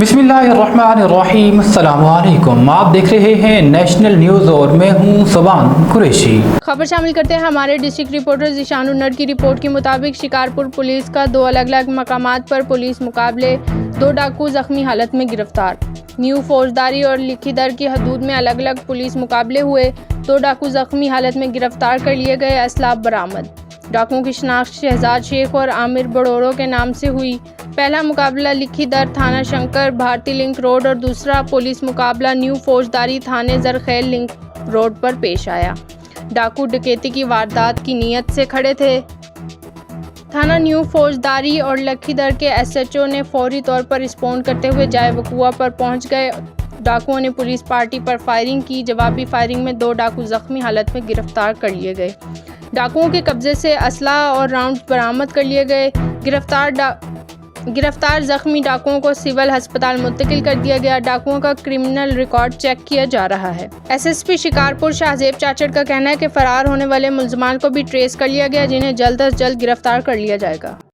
बिस्मिल्लाहिर्रहमानिर्रहीम, अस्सलामुअलैकुम। आप देख रहे हैं नेशनल न्यूज़ और मैं हूं सुबान कुरैशी। खबर शामिल करते हैं हमारे डिस्ट्रिक्ट रिपोर्टर ज़ीशान उन्नड़ की रिपोर्ट के मुताबिक शिकारपुर पुलिस का 2 अलग-अलग मकामात पर पुलिस मुकाबले 2 डाकू जख्मी हालत में गिरफ्तार। न्यू फौजदारी और लिखीदर की हदूद में अलग अलग पुलिस मुकाबले हुए, 2 डाकू जख्मी हालत में गिरफ्तार कर लिए गए। असलाह बरामद। डाकुओं की शनाख्त शहजाद शेख और आमिर बड़ोड़ो के नाम से हुई। पहला मुकाबला लिखीदर थाना शंकर भारती लिंक रोड और दूसरा पुलिस मुकाबला न्यू फौजदारी थाने जरखेल लिंक रोड पर पेश आया। डाकू डकैती की वारदात की नीयत से खड़े थे। थाना न्यू फौजदारी और लखीदर के एसएचओ ने फौरी तौर पर रिस्पॉन्ड करते हुए जाए वकुआ पर पहुंच गए। डाकुओं ने पुलिस पार्टी पर फायरिंग की। जवाबी फायरिंग में 2 डाकू जख्मी हालत में गिरफ्तार कर लिए गए। डाकुओं के कब्जे से असला और राउंड बरामद कर लिए गए। गिरफ्तार जख्मी डाकुओं को सिविल अस्पताल मुंतकिल कर दिया गया। डाकुओं का क्रिमिनल रिकॉर्ड चेक किया जा रहा है। एसएसपी शिकारपुर शाहजेब चाचड़ का कहना है कि फरार होने वाले मुलजमान को भी ट्रेस कर लिया गया, जिन्हें जल्द अज जल्द गिरफ्तार कर लिया जाएगा।